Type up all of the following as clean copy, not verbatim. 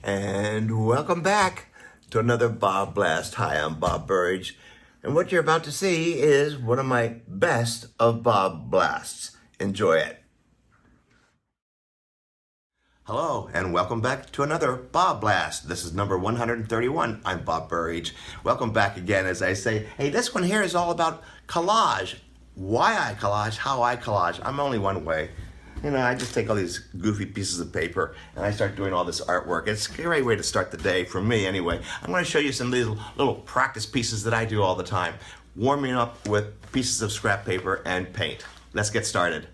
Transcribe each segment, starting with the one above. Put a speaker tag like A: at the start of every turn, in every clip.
A: And welcome back to another BobBlast. Hi, I'm Bob Burridge, and what you're about to see is one of my best of BobBlasts. Enjoy it. Hello, and welcome back to another BobBlast. This is number 131. I'm Bob Burridge. Welcome back again, as I say. Hey, this one here is all about collage. Why I collage, how I collage. I'm only one way. You know, I just take all these goofy pieces of paper and I start doing all this artwork. It's a great way to start the day, for me anyway. I'm going to show you some little practice pieces that I do all the time. Warming up with pieces of scrap paper and paint. Let's get started.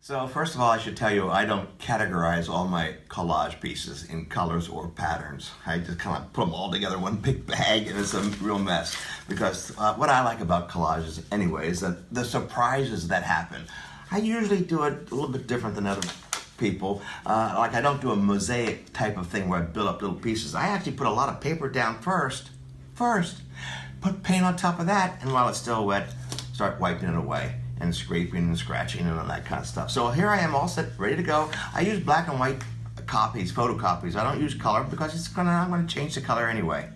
A: So first of all, I should tell you, I don't categorize all my collage pieces in colors or patterns. I just kind of put them all together in one big bag, and it's a real mess. Because what I like about collages anyway is that the surprises that happen. I usually do it a little bit different than other people. Like I don't do a mosaic type of thing where I build up little pieces. I actually put a lot of paper down first, put paint on top of that, and while it's still wet, start wiping it away and scraping and scratching and all that kind of stuff. So here I am all set, ready to go. I use black and white copies, photocopies. I don't use color because I'm gonna change the color anyway.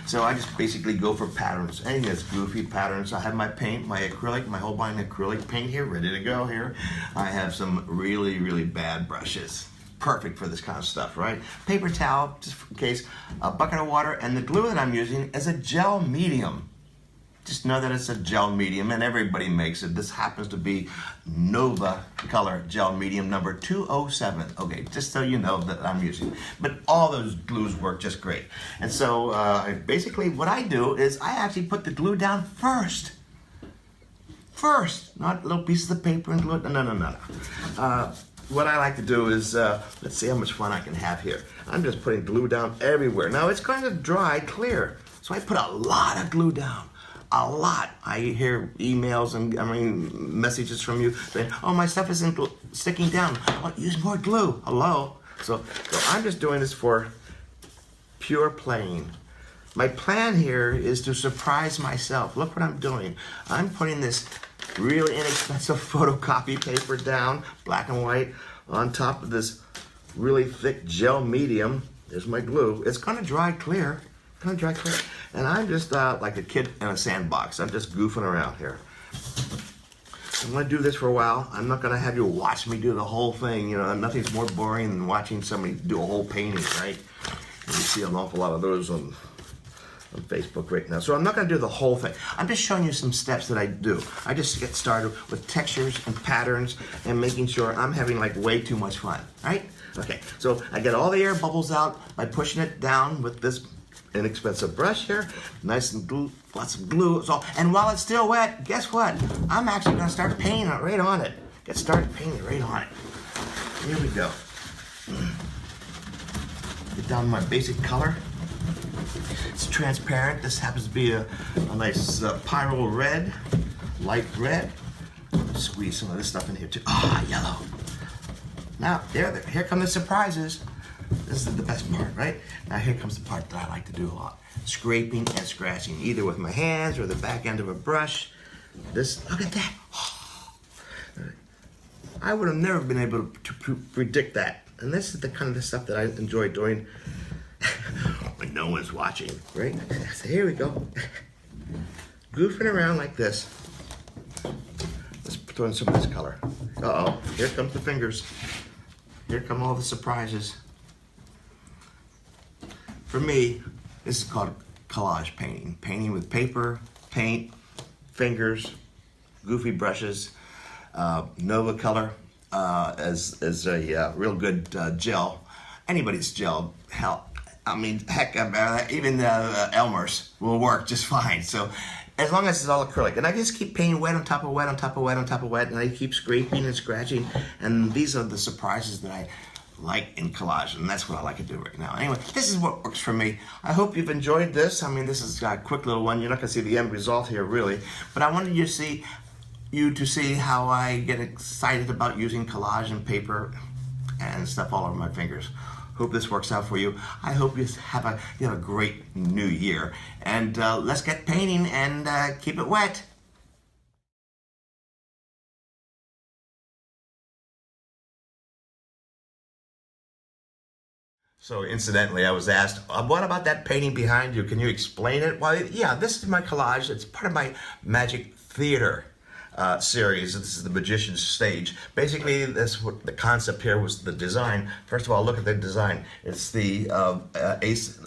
A: So I just basically go for patterns. Anything that's goofy patterns. I have my paint, my acrylic, my Holbein acrylic paint here, ready to go here. I have some really, really bad brushes. Perfect for this kind of stuff, right? Paper towel, just in case, a bucket of water, and the glue that I'm using is a gel medium. Just know that it's a gel medium, and everybody makes it. This happens to be Nova Color Gel Medium number 207. Okay, just so you know that I'm using. But all those glues work just great. And so basically what I do is I actually put the glue down first. Not little pieces of paper and glue. No. What I like to do is, let's see how much fun I can have here. I'm just putting glue down everywhere. Now it's going to dry clear, so I put a lot of glue down. A lot. I hear emails and messages from you saying, "Oh, my stuff isn't sticking down. Oh, use more glue." Hello. So I'm just doing this for pure playing. My plan here is to surprise myself. Look what I'm doing. I'm putting this really inexpensive photocopy paper down, black and white, on top of this really thick gel medium. There's my glue. It's gonna dry clear. And I'm just like a kid in a sandbox. I'm just goofing around here. I'm gonna do this for a while. I'm not gonna have you watch me do the whole thing. You know, nothing's more boring than watching somebody do a whole painting, right? And you see an awful lot of those on Facebook right now. So I'm not gonna do the whole thing. I'm just showing you some steps that I do. I just get started with textures and patterns and making sure I'm having like way too much fun, right? Okay, so I get all the air bubbles out by pushing it down with this inexpensive brush here, nice and glue, lots of glue. So, and while it's still wet, guess what? I'm actually gonna start painting it right on it. Get started painting right on it. Here we go. Get down my basic color. It's transparent. This happens to be a nice pyro red, light red. Squeeze some of this stuff in here too. Ah, yellow. Now, here come the surprises. This is the best part, right? Now here comes the part that I like to do a lot. Scraping and scratching, either with my hands or the back end of a brush. Look at that. I would have never been able to predict that. And this is the kind of stuff that I enjoy doing when no one's watching, right? So here we go. Goofing around like this. Let's throw in some of this color. Uh-oh, here comes the fingers. Here come all the surprises. For me, this is called collage painting. Painting with paper, paint, fingers, goofy brushes, Nova Color as a real good gel. Anybody's gel, hell, heck, even Elmer's will work just fine. So as long as it's all acrylic. And I just keep painting wet on top of wet on top of wet on top of wet, and I keep scraping and scratching, and these are the surprises that I like in collage, and that's what I like to do right now. Anyway, this is what works for me. I hope you've enjoyed this. This is a quick little one. You're not gonna see the end result here, really, but I wanted you to see how I get excited about using collage and paper and stuff all over my fingers. Hope this works out for you. I hope you have a great new year, and let's get painting and keep it wet. So incidentally, I was asked, what about that painting behind you? Can you explain it? Well, yeah, this is my collage. It's part of my Magic Theater series. This is the Magician's Stage. Basically, the concept here was the design. First of all, look at the design. It's the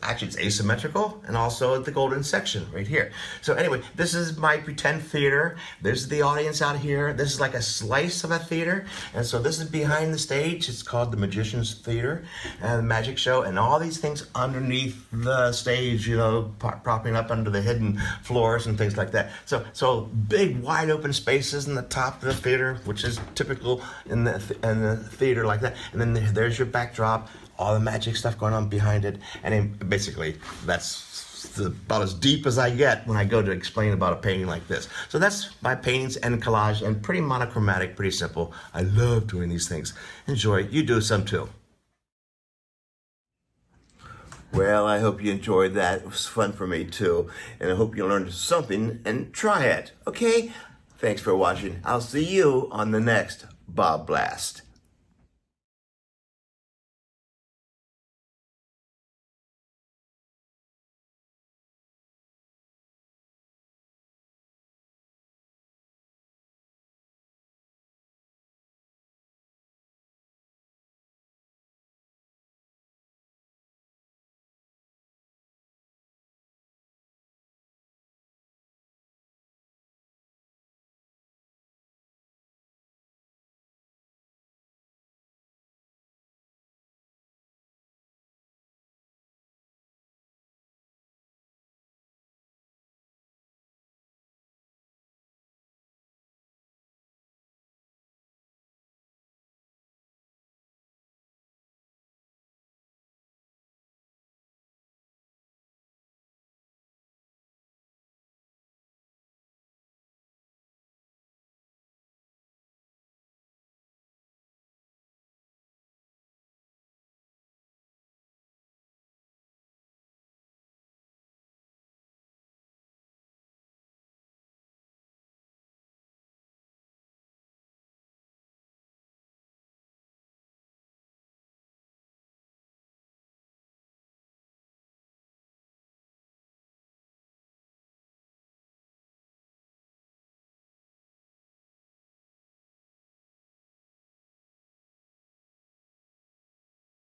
A: actually it's asymmetrical, and also the golden section right here. So anyway, this is my pretend theater. There's the audience out here. This is like a slice of a theater, and so this is behind the stage. It's called the Magician's Theater and the Magic Show, and all these things underneath the stage, you know, propping up under the hidden floors and things like that. So big, wide open space in the top of the theater, which is typical in the theater like that. And then there's your backdrop, all the magic stuff going on behind it. And then basically, that's about as deep as I get when I go to explain about a painting like this. So that's my paintings and collage, and pretty monochromatic, pretty simple. I love doing these things. Enjoy. You do some too. Well, I hope you enjoyed that. It was fun for me too. And I hope you learned something and try it. Okay? Thanks for watching. I'll see you on the next BobBlast.